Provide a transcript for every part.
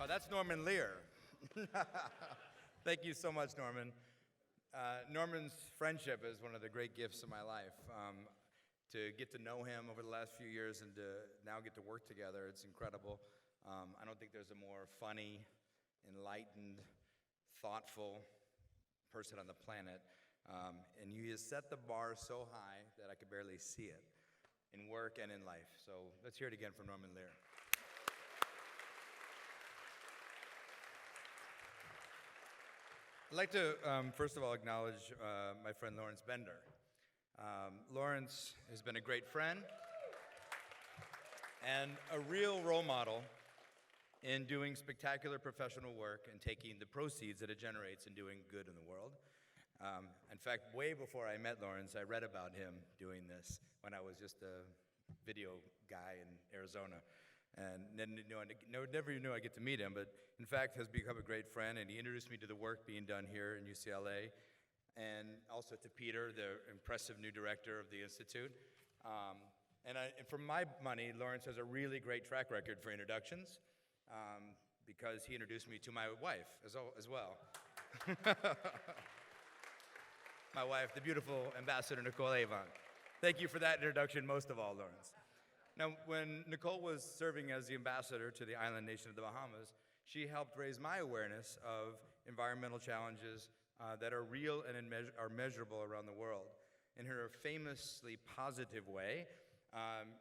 That's Norman Lear. Thank you so much, Norman. Norman's friendship is one of the great gifts of my life. To get to know him over the last few years and to now get to work together, it's incredible. I don't think there's a more funny, enlightened, thoughtful person on the planet. And he has set the bar so high that I could barely see it in work and in life. So let's hear it again from Norman Lear. I'd like to, first of all, acknowledge my friend Lawrence Bender. Lawrence has been a great friend and a real role model in doing spectacular professional work and taking the proceeds that it generates and doing good in the world. In fact, way before I met Lawrence, I read about him doing this when I was just a video guy in Arizona. And never knew I'd get to meet him, but in fact has become a great friend, and he introduced me to the work being done here in UCLA, and also to Peter, the impressive new director of the Institute. And for my money, Lawrence has a really great track record for introductions, because he introduced me to my wife as well. My wife, the beautiful Ambassador Nicole Avon. Thank you for that introduction most of all, Lawrence. Now, when Nicole was serving as the ambassador to the island nation of the Bahamas, she helped raise my awareness of environmental challenges that are real and are measurable around the world. In her famously positive way,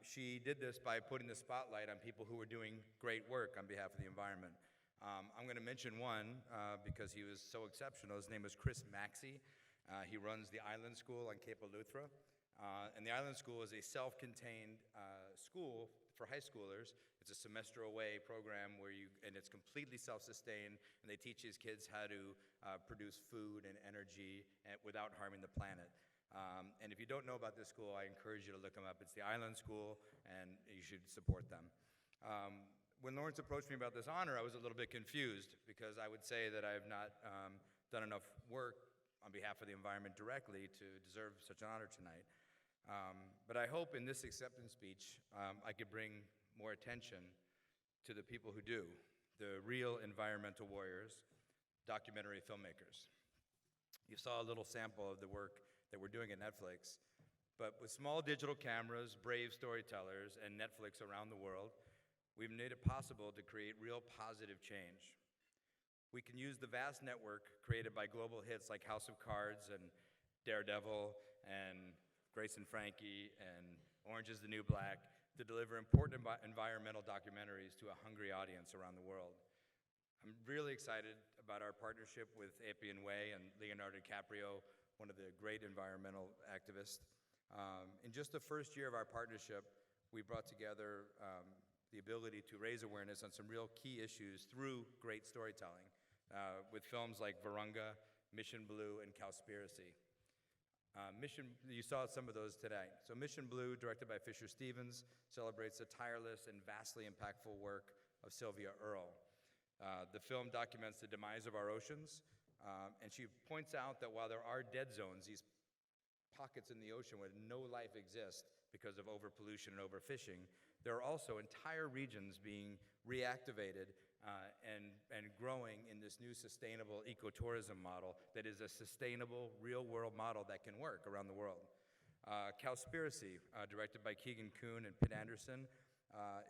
she did this by putting the spotlight on people who were doing great work on behalf of the environment. I'm going to mention one because he was so exceptional. His name is Chris Maxey. He runs the Island School on Cape Eleuthera. And the Island School is a self-contained school for high schoolers. It's a semester-away program and it's completely self-sustained, and they teach these kids how to produce food and energy without harming the planet. And if you don't know about this school, I encourage you to look them up. It's the Island School, and you should support them. When Lawrence approached me about this honor, I was a little bit confused because I would say that I have not done enough work on behalf of the environment directly to deserve such an honor tonight. But I hope in this acceptance speech I could bring more attention to the people who do, the real environmental warriors, documentary filmmakers. You saw a little sample of the work that we're doing at Netflix, but with small digital cameras, brave storytellers, and Netflix around the world, we've made it possible to create real positive change. We can use the vast network created by global hits like House of Cards and Daredevil and Grace and Frankie and Orange is the New Black to deliver important environmental documentaries to a hungry audience around the world. I'm really excited about our partnership with Appian Way and Leonardo DiCaprio, one of the great environmental activists. In just the first year of our partnership, we brought together the ability to raise awareness on some real key issues through great storytelling with films like Virunga, Mission Blue, and Cowspiracy. You saw some of those today. So Mission Blue, directed by Fisher Stevens, celebrates the tireless and vastly impactful work of Sylvia Earle. The film documents the demise of our oceans, and she points out that while there are dead zones, these pockets in the ocean where no life exists because of overpollution and overfishing, there are also entire regions being reactivated and growing in this new sustainable ecotourism model that is a sustainable, real-world model that can work around the world. Cowspiracy, directed by Keegan Kuhn and Pitt Anderson,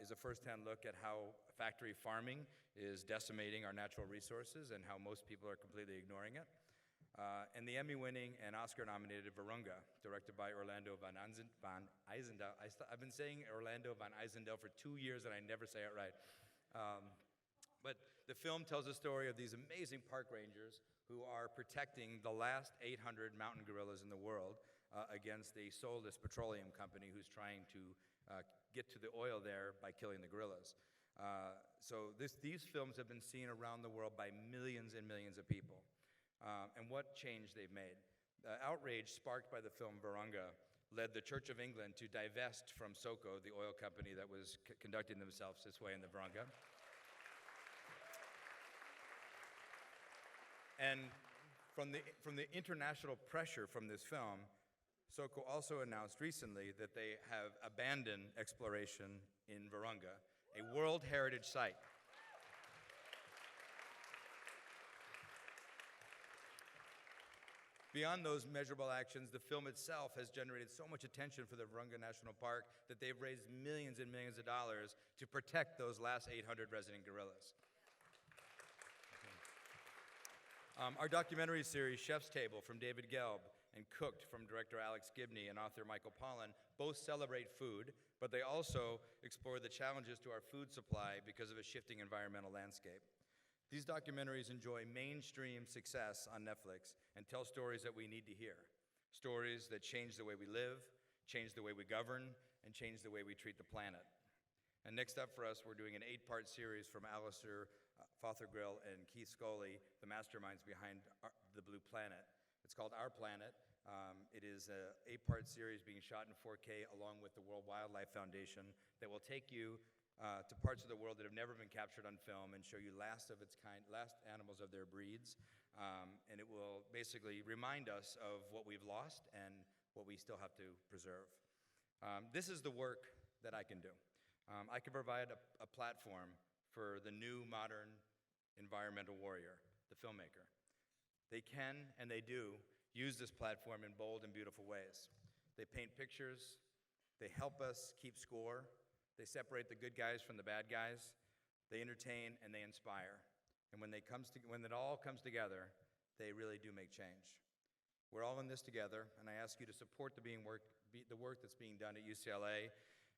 is a first-hand look at how factory farming is decimating our natural resources and how most people are completely ignoring it. And the Emmy-winning and Oscar-nominated Virunga, directed by Orlando van Eisendel. I've been saying Orlando van Eisendel for 2 years and I never say it right. But the film tells the story of these amazing park rangers who are protecting the last 800 mountain gorillas in the world against a soulless petroleum company who's trying to get to the oil there by killing the gorillas. So these films have been seen around the world by millions and millions of people. And what change they've made. The outrage sparked by the film Virunga led the Church of England to divest from SOCO, the oil company that was conducting themselves this way in the Virunga. And from the international pressure from this film, SOCO also announced recently that they have abandoned exploration in Virunga, a World Heritage Site. Beyond those measurable actions, the film itself has generated so much attention for the Virunga National Park that they've raised millions and millions of dollars to protect those last 800 resident gorillas. Our documentary series, Chef's Table, from David Gelb, and Cooked, from director Alex Gibney and author Michael Pollan, both celebrate food, but they also explore the challenges to our food supply because of a shifting environmental landscape. These documentaries enjoy mainstream success on Netflix and tell stories that we need to hear. Stories that change the way we live, change the way we govern, and change the way we treat the planet. And next up for us, we're doing an 8-part series from Alistair Fothergill and Keith Scully, the masterminds behind The Blue Planet. It's called Our Planet. It is an 8-part series being shot in 4K along with the World Wildlife Foundation that will take you to parts of the world that have never been captured on film and show you last animals of their breeds. And it will basically remind us of what we've lost and what we still have to preserve. This is the work that I can do. I can provide a platform for the new modern environmental warrior, the filmmaker. They can, and they do, use this platform in bold and beautiful ways. They paint pictures, they help us keep score, they separate the good guys from the bad guys, they entertain, and they inspire. And when it all comes together, they really do make change. We're all in this together, and I ask you to support the work that's being done at UCLA,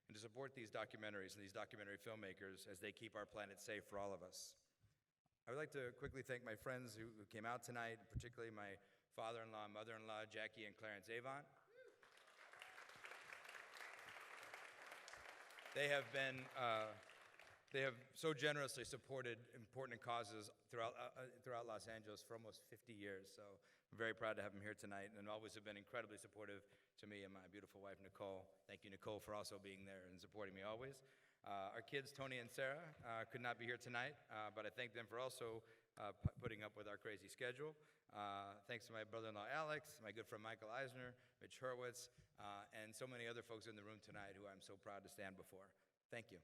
and to support these documentaries and these documentary filmmakers as they keep our planet safe for all of us. I would like to quickly thank my friends who came out tonight, particularly my father-in-law and mother-in-law, Jackie and Clarence Avant. They have so generously supported important causes throughout Los Angeles for almost 50 years. So I'm very proud to have them here tonight, and always have been incredibly supportive to me and my beautiful wife, Nicole. Thank you, Nicole, for also being there and supporting me always. Our kids, Tony and Sarah, could not be here tonight, but I thank them for also putting up with our crazy schedule. Thanks to my brother-in-law, Alex, my good friend, Michael Eisner, Mitch Hurwitz, and so many other folks in the room tonight who I'm so proud to stand before. Thank you.